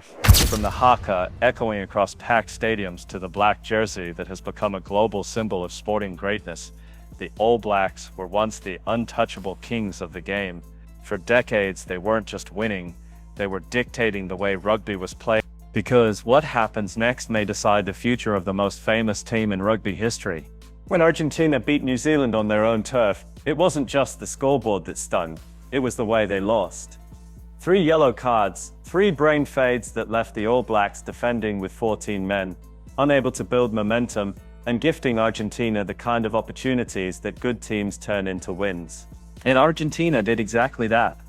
From the haka echoing across packed stadiums to the black jersey that has become a global symbol of sporting greatness, the All Blacks were once the untouchable kings of the game. For decades, they weren't just winning, they were dictating the way rugby was played. Because what happens next may decide the future of the most famous team in rugby history. When Argentina beat New Zealand on their own turf, it wasn't just the scoreboard that stung, it was the way they lost. 3 yellow cards, 3 brain fades that left the All Blacks defending with 14 men, unable to build momentum, and gifting Argentina the kind of opportunities that good teams turn into wins. And Argentina did exactly that,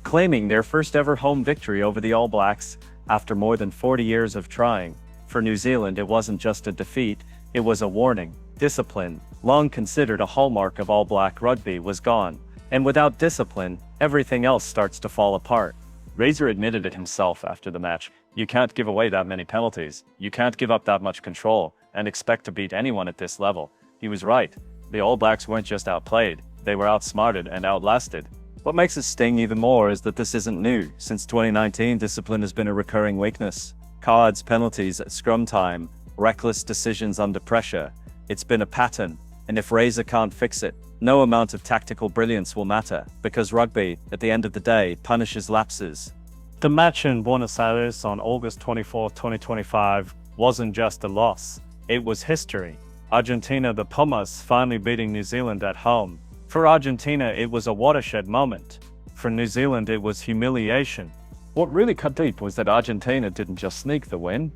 claiming their first ever home victory over the All Blacks after more than 40 years of trying. For New Zealand, it wasn't just a defeat, it was a warning. Discipline, long considered a hallmark of All Black rugby, was gone. And without discipline, everything else starts to fall apart. Razor admitted it himself after the match. You can't give away that many penalties. You can't give up that much control and expect to beat anyone at this level. He was right. The All Blacks weren't just outplayed, they were outsmarted and outlasted. What makes it sting even more is that this isn't new. Since 2019, discipline has been a recurring weakness. Cards, penalties at scrum time, reckless decisions under pressure. It's been a pattern, and if Razor can't fix it, no amount of tactical brilliance will matter, because rugby, at the end of the day, punishes lapses. The match in Buenos Aires on August 24, 2025 wasn't just a loss, it was history. Argentina, the Pumas, finally beating New Zealand at home. For Argentina, it was a watershed moment. For New Zealand, it was humiliation. What really cut deep was that Argentina didn't just sneak the win.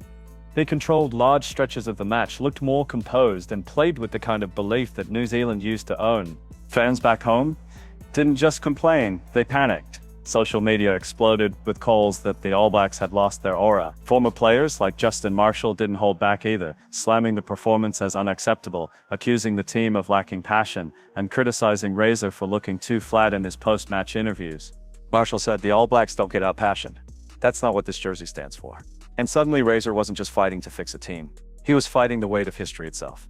They controlled large stretches of the match, looked more composed, and played with the kind of belief that New Zealand used to own. Fans back home didn't just complain, they panicked. Social media exploded with calls that the All Blacks had lost their aura. Former players like Justin Marshall didn't hold back either, slamming the performance as unacceptable, accusing the team of lacking passion, and criticizing Razor for looking too flat in his post-match interviews. Marshall said, "The All Blacks don't get out passion. That's not what this jersey stands for." And suddenly Razor wasn't just fighting to fix a team. He was fighting the weight of history itself.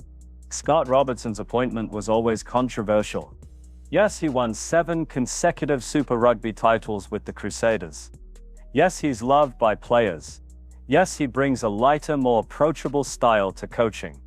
Scott Robertson's appointment was always controversial. Yes, he won 7 consecutive Super Rugby titles with the Crusaders. Yes, he's loved by players. Yes, he brings a lighter, more approachable style to coaching.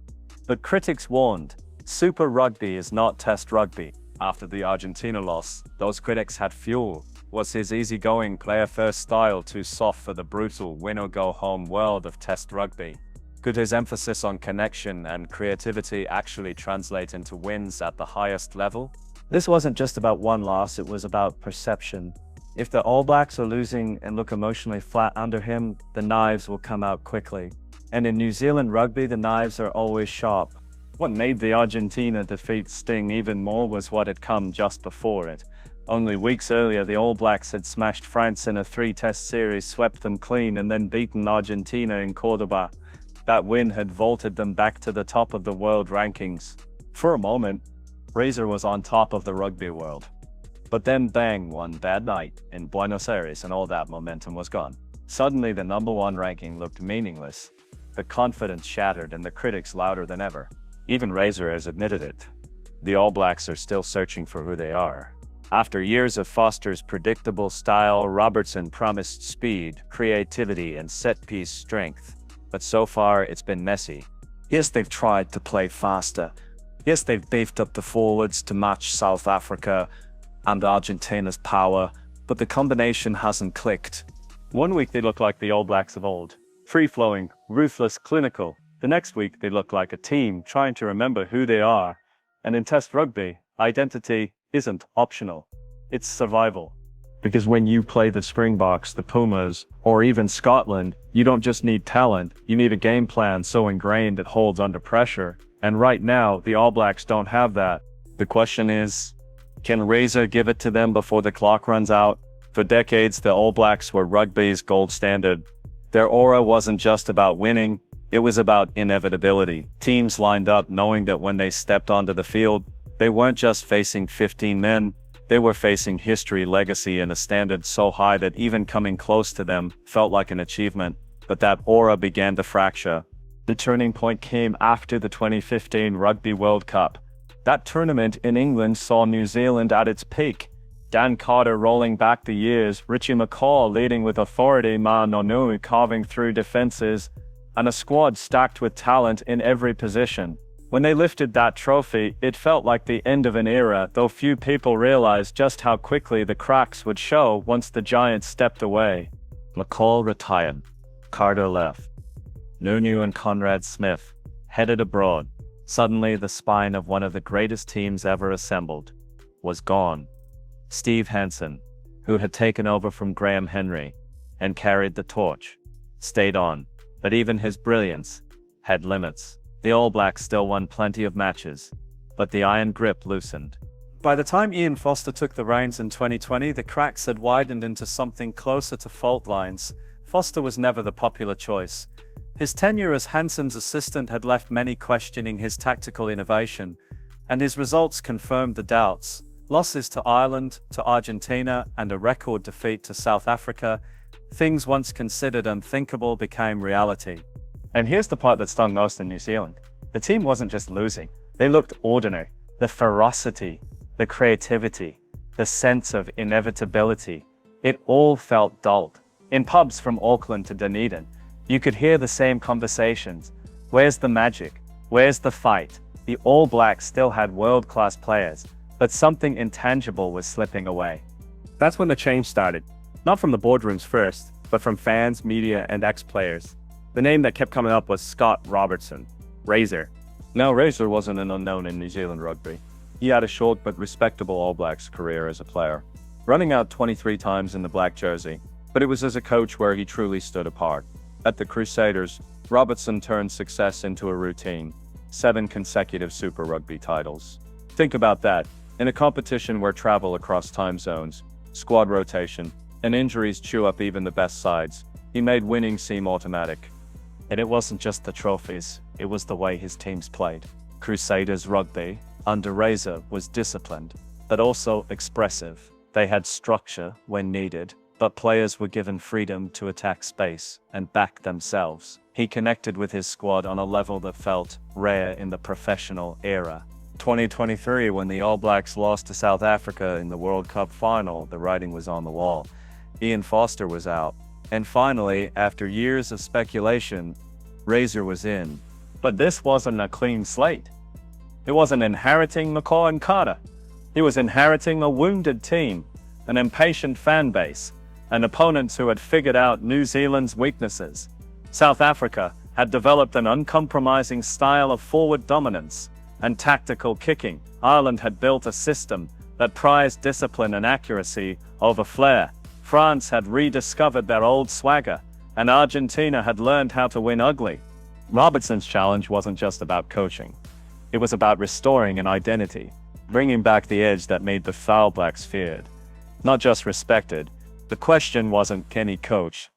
But critics warned, Super Rugby is not Test rugby. After the Argentina loss, those critics had fuel. Was his easygoing, player-first style too soft for the brutal win-or-go-home world of Test rugby? Could his emphasis on connection and creativity actually translate into wins at the highest level? This wasn't just about one loss, it was about perception. If the All Blacks are losing and look emotionally flat under him, the knives will come out quickly. And in New Zealand rugby, the knives are always sharp. What made the Argentina defeat sting even more was what had come just before it. Only weeks earlier, the All Blacks had smashed France in a 3-test series, swept them clean, and then beaten Argentina in Cordoba. That win had vaulted them back to the top of the world rankings. For a moment, Razor was on top of the rugby world. But then bang, one bad night in Buenos Aires and all that momentum was gone. Suddenly the #1 ranking looked meaningless. The confidence shattered and the critics louder than ever. Even Razor has admitted it. The All Blacks are still searching for who they are. After years of Foster's predictable style, Robertson promised speed, creativity, and set-piece strength. But so far, it's been messy. Yes, they've tried to play faster. Yes, they've beefed up the forwards to match South Africa and Argentina's power, but the combination hasn't clicked. One week they look like the All Blacks of old. Free-flowing, ruthless, clinical. The next week they look like a team trying to remember who they are. And in Test rugby, identity isn't optional, it's survival. Because when you play the Springboks, the Pumas, or even Scotland, you don't just need talent, you need a game plan so ingrained it holds under pressure. And right now, the All Blacks don't have that. The question is, can Razor give it to them before the clock runs out? For decades, the All Blacks were rugby's gold standard. Their aura wasn't just about winning, it was about inevitability. Teams lined up knowing that when they stepped onto the field, they weren't just facing 15 men, they were facing history, legacy, and a standard so high that even coming close to them felt like an achievement. But that aura began to fracture. The turning point came after the 2015 Rugby World Cup. That tournament in England saw New Zealand at its peak, Dan Carter rolling back the years, Richie McCaw leading with authority, Ma Nonu carving through defenses, and a squad stacked with talent in every position. When they lifted that trophy, it felt like the end of an era, though few people realized just how quickly the cracks would show once the Giants stepped away. McCall retired. Carter left. Nunu and Conrad Smith headed abroad. Suddenly, the spine of one of the greatest teams ever assembled was gone. Steve Hansen, who had taken over from Graham Henry and carried the torch, stayed on, but even his brilliance had limits. The All Blacks still won plenty of matches, but the iron grip loosened. By the time Ian Foster took the reins in 2020, the cracks had widened into something closer to fault lines. Foster was never the popular choice. His tenure as Hansen's assistant had left many questioning his tactical innovation, and his results confirmed the doubts. Losses to Ireland, to Argentina, and a record defeat to South Africa, things once considered unthinkable became reality. And here's the part that stung most in New Zealand. The team wasn't just losing. They looked ordinary. The ferocity, the creativity, the sense of inevitability, it all felt dulled. In pubs from Auckland to Dunedin, you could hear the same conversations. Where's the magic? Where's the fight? The All Blacks still had world-class players, but something intangible was slipping away. That's when the change started. Not from the boardrooms first, but from fans, media, and ex-players. The name that kept coming up was Scott Robertson, Razor. Now, Razor wasn't an unknown in New Zealand rugby. He had a short but respectable All Blacks career as a player, running out 23 times in the black jersey, but it was as a coach where he truly stood apart. At the Crusaders, Robertson turned success into a routine. 7 consecutive Super Rugby titles. Think about that. In a competition where travel across time zones, squad rotation, and injuries chew up even the best sides, he made winning seem automatic. And it wasn't just the trophies, it was the way his teams played. Crusaders rugby, under Razor, was disciplined, but also expressive. They had structure when needed, but players were given freedom to attack space and back themselves. He connected with his squad on a level that felt rare in the professional era. 2023, when the All Blacks lost to South Africa in the World Cup final, the writing was on the wall. Ian Foster was out. And finally, after years of speculation, Razor was in. But this wasn't a clean slate. It wasn't inheriting McCaw and Carter. He was inheriting a wounded team, an impatient fan base, and opponents who had figured out New Zealand's weaknesses. South Africa had developed an uncompromising style of forward dominance and tactical kicking. Ireland had built a system that prized discipline and accuracy over flair. France had rediscovered their old swagger, and Argentina had learned how to win ugly. Robertson's challenge wasn't just about coaching. It was about restoring an identity, bringing back the edge that made the All Blacks feared, not just respected. The question wasn't, can he coach?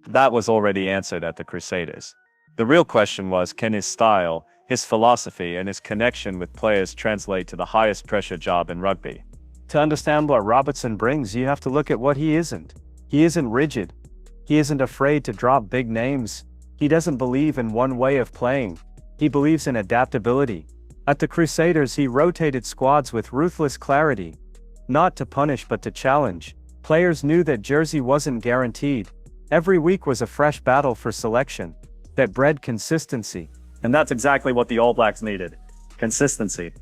That was already answered at the Crusaders. The real question was, can his style, his philosophy, and his connection with players translate to the highest pressure job in rugby? To understand what Robertson brings, you have to look at what he isn't. He isn't rigid. He isn't afraid to drop big names. He doesn't believe in one way of playing. He believes in adaptability. At the Crusaders, he rotated squads with ruthless clarity, not to punish but to challenge. Players knew that jersey wasn't guaranteed. Every week was a fresh battle for selection. That bred consistency. And that's exactly what the All Blacks needed. Consistency.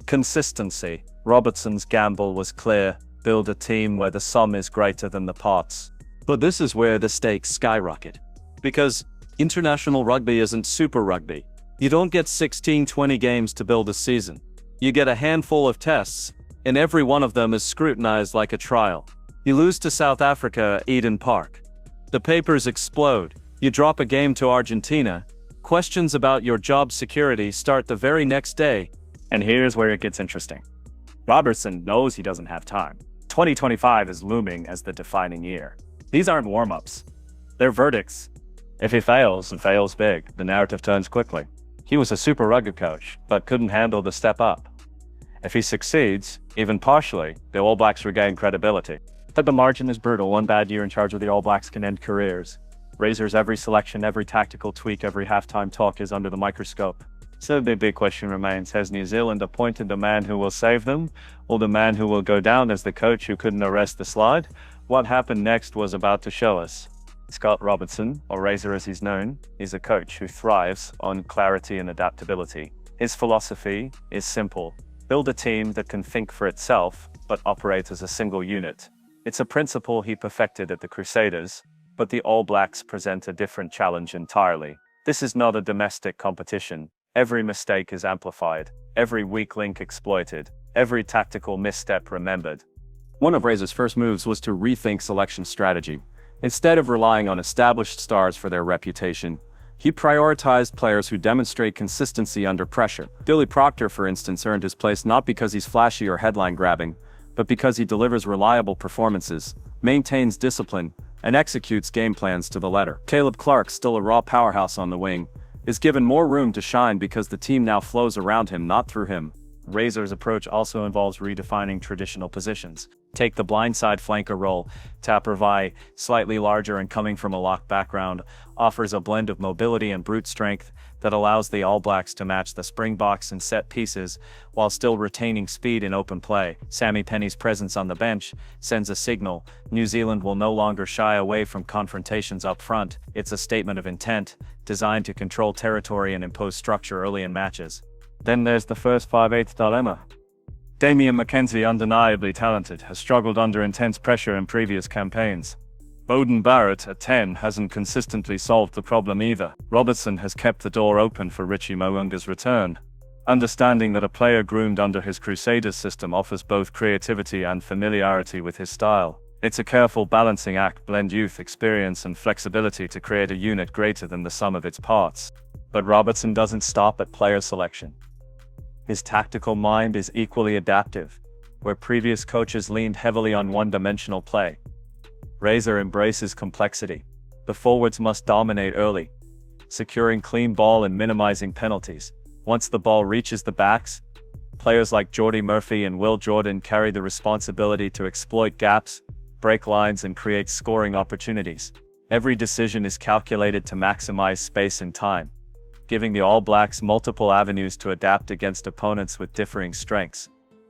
Consistency. Robertson's gamble was clear. Build a team where the sum is greater than the parts. But this is where the stakes skyrocket. Because international rugby isn't Super Rugby. You don't get 16-20 games to build a season. You get a handful of tests, and every one of them is scrutinized like a trial. You lose to South Africa at Eden Park. The papers explode. You drop a game to Argentina. Questions about your job security start the very next day. And here's where it gets interesting. Robertson knows he doesn't have time. 2025 is looming as the defining year. These aren't warm-ups. They're verdicts. If he fails, and fails big, the narrative turns quickly. He was a Super Rugby coach, but couldn't handle the step up. If he succeeds, even partially, the All Blacks regain credibility. But the margin is brutal. One bad year in charge of the All Blacks can end careers. Razor's every selection, every tactical tweak, every halftime talk is under the microscope. So the big question remains, has New Zealand appointed the man who will save them, or the man who will go down as the coach who couldn't arrest the slide? What happened next was about to show us. Scott Robertson, or Razor as he's known, is a coach who thrives on clarity and adaptability. His philosophy is simple: build a team that can think for itself, but operate as a single unit. It's a principle he perfected at the Crusaders, but the All Blacks present a different challenge entirely. This is not a domestic competition. Every mistake is amplified, every weak link exploited, every tactical misstep remembered. One of Razor's first moves was to rethink selection strategy. Instead of relying on established stars for their reputation, he prioritized players who demonstrate consistency under pressure. Dilly Proctor, for instance, earned his place not because he's flashy or headline-grabbing, but because he delivers reliable performances, maintains discipline, and executes game plans to the letter. Caleb Clark, still a raw powerhouse on the wing, is given more room to shine because the team now flows around him, not through him. Razor's approach also involves redefining traditional positions. Take the blindside flanker role. Tapravai, slightly larger and coming from a lock background, offers a blend of mobility and brute strength that allows the All Blacks to match the Springboks and set pieces while still retaining speed in open play. Sammy Penny's presence on the bench sends a signal. New Zealand will no longer shy away from confrontations up front. It's a statement of intent, designed to control territory and impose structure early in matches. Then there's the first 5/8 dilemma. Damian McKenzie, undeniably talented, has struggled under intense pressure in previous campaigns. Beauden Barrett at 10 hasn't consistently solved the problem either. Robertson has kept the door open for Richie Mo'unga's return, understanding that a player groomed under his Crusaders system offers both creativity and familiarity with his style. It's a careful balancing act, blend youth, experience and flexibility to create a unit greater than the sum of its parts. But Robertson doesn't stop at player selection. His tactical mind is equally adaptive, where previous coaches leaned heavily on one-dimensional play. Razor embraces complexity. The forwards must dominate early, securing clean ball and minimizing penalties. Once the ball reaches the backs, players like Jordy Murphy and Will Jordan carry the responsibility to exploit gaps, break lines and create scoring opportunities. Every decision is calculated to maximize space and time, giving the All Blacks multiple avenues to adapt against opponents with differing strengths.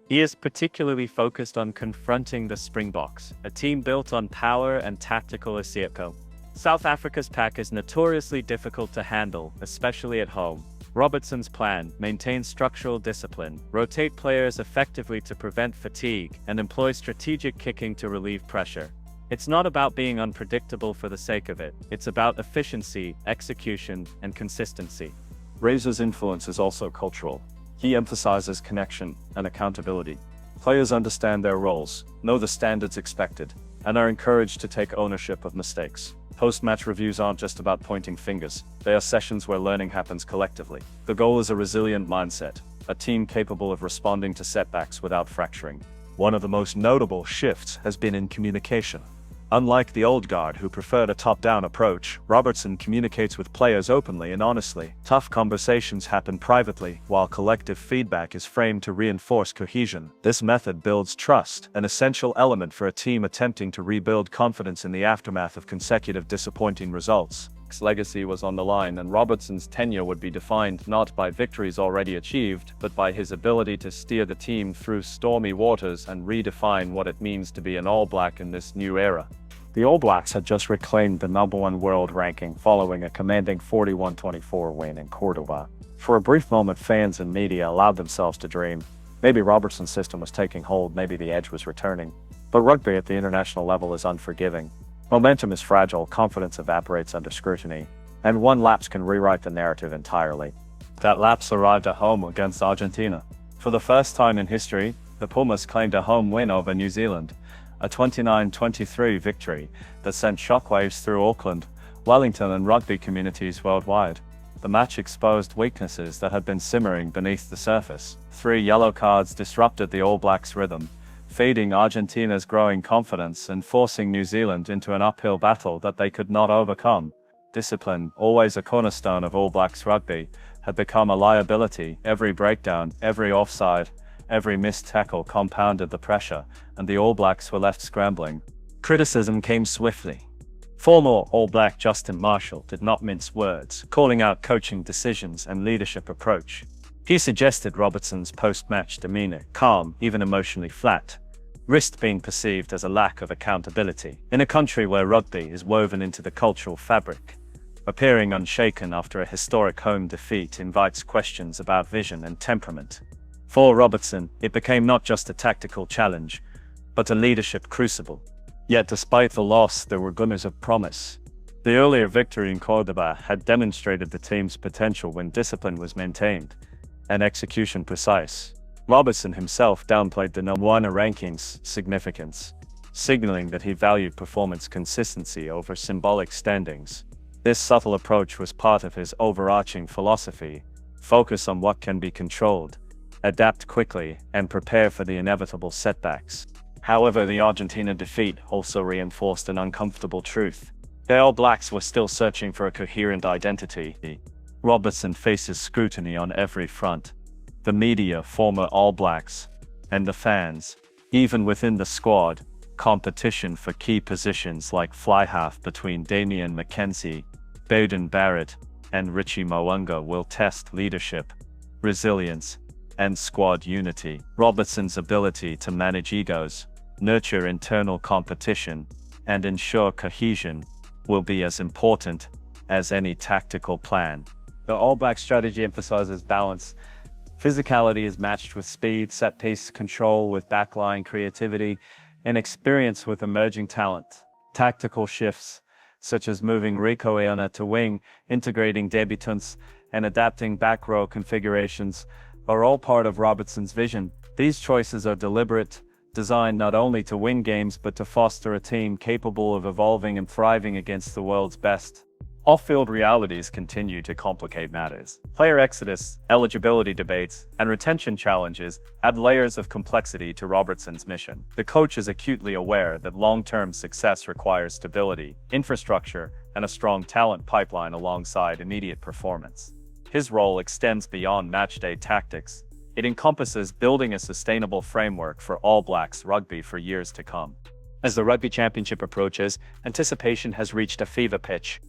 He is particularly focused on confronting the Springboks, a team built on power and tactical isieko. South Africa's pack is notoriously difficult to handle, especially at home. Robertson's plan: maintain structural discipline, rotate players effectively to prevent fatigue, and employ strategic kicking to relieve pressure. It's not about being unpredictable for the sake of it. It's about efficiency, execution, and consistency. Razor's influence is also cultural. He emphasizes connection and accountability. Players understand their roles, know the standards expected, and are encouraged to take ownership of mistakes. Post-match reviews aren't just about pointing fingers. They are sessions where learning happens collectively. The goal is a resilient mindset, a team capable of responding to setbacks without fracturing. One of the most notable shifts has been in communication. Unlike the old guard who preferred a top-down approach, Robertson communicates with players openly and honestly. Tough conversations happen privately, while collective feedback is framed to reinforce cohesion. This method builds trust, an essential element for a team attempting to rebuild confidence in the aftermath of consecutive disappointing results. His legacy was on the line, and Robertson's tenure would be defined not by victories already achieved, but by his ability to steer the team through stormy waters and redefine what it means to be an All Black in this new era. The All Blacks had just reclaimed the #1 world ranking following a commanding 41-24 win in Cordoba. For a brief moment, fans and media allowed themselves to dream. Maybe Robertson's system was taking hold, maybe the edge was returning. But rugby at the international level is unforgiving. Momentum is fragile, confidence evaporates under scrutiny, and one lapse can rewrite the narrative entirely. That lapse arrived at home against Argentina. For the first time in history, the Pumas claimed a home win over New Zealand, a 29-23 victory that sent shockwaves through Auckland, Wellington and rugby communities worldwide. The match exposed weaknesses that had been simmering beneath the surface. 3 yellow cards disrupted the All Blacks' rhythm, feeding Argentina's growing confidence and forcing New Zealand into an uphill battle that they could not overcome. Discipline, always a cornerstone of All Blacks rugby, had become a liability. Every breakdown, every offside, every missed tackle compounded the pressure, and the All Blacks were left scrambling. Criticism came swiftly. Former All Black Justin Marshall did not mince words, calling out coaching decisions and leadership approach. He suggested Robertson's post-match demeanor, calm, even emotionally flat, risked being perceived as a lack of accountability. In a country where rugby is woven into the cultural fabric, appearing unshaken after a historic home defeat invites questions about vision and temperament. For Robertson, it became not just a tactical challenge, but a leadership crucible. Yet despite the loss, there were glimmers of promise. The earlier victory in Cordoba had demonstrated the team's potential when discipline was maintained and execution precise. Robertson himself downplayed the #1 ranking's significance, signaling that he valued performance consistency over symbolic standings. This subtle approach was part of his overarching philosophy: focus on what can be controlled, adapt quickly, and prepare for the inevitable setbacks. However, the Argentina defeat also reinforced an uncomfortable truth. The All Blacks were still searching for a coherent identity. Robertson faces scrutiny on every front. The media, former All Blacks, and the fans. Even within the squad, competition for key positions like fly half between Damian McKenzie, Beauden Barrett, and Richie Mo'unga will test leadership, resilience, and squad unity. Robertson's ability to manage egos, nurture internal competition, and ensure cohesion will be as important as any tactical plan. The All Black strategy emphasizes balance. Physicality is matched with speed, set-piece control with backline creativity, and experience with emerging talent. Tactical shifts, such as moving Rico Eona to wing, integrating debutants, and adapting back row configurations, are all part of Robertson's vision. These choices are deliberate, designed not only to win games but to foster a team capable of evolving and thriving against the world's best. Off-field realities continue to complicate matters. Player exodus, eligibility debates, and retention challenges add layers of complexity to Robertson's mission. The coach is acutely aware that long-term success requires stability, infrastructure, and a strong talent pipeline alongside immediate performance. His role extends beyond matchday tactics. It encompasses building a sustainable framework for All Blacks rugby for years to come. As the Rugby Championship approaches, anticipation has reached a fever pitch.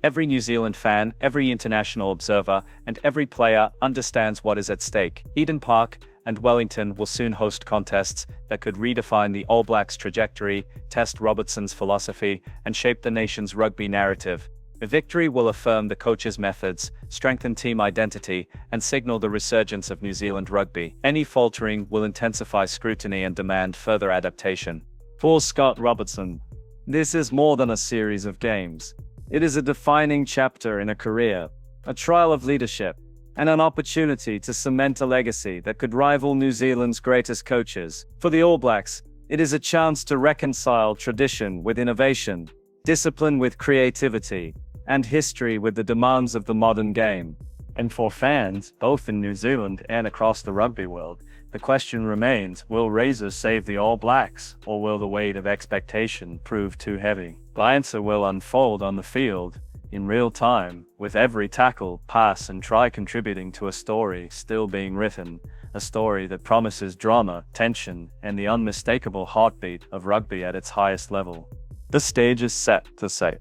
Every New Zealand fan, every international observer, and every player understands what is at stake. Eden Park and Wellington will soon host contests that could redefine the All Blacks' trajectory, test Robertson's philosophy, and shape the nation's rugby narrative. A victory will affirm the coach's methods, strengthen team identity, and signal the resurgence of New Zealand rugby. Any faltering will intensify scrutiny and demand further adaptation. For Scott Robertson, this is more than a series of games. It is a defining chapter in a career, a trial of leadership, and an opportunity to cement a legacy that could rival New Zealand's greatest coaches. For the All Blacks, it is a chance to reconcile tradition with innovation, discipline with creativity, and history with the demands of the modern game. And for fans, both in New Zealand and across the rugby world, the question remains, will Razors save the All Blacks, or will the weight of expectation prove too heavy? The answer will unfold on the field, in real time, with every tackle, pass, and try contributing to a story still being written, a story that promises drama, tension, and the unmistakable heartbeat of rugby at its highest level. The stage is set to say,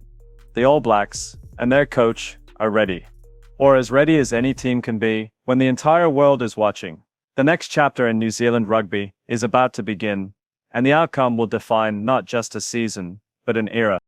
the All Blacks and their coach are ready, or as ready as any team can be when the entire world is watching. The next chapter in New Zealand rugby is about to begin, and the outcome will define not just a season, but an era.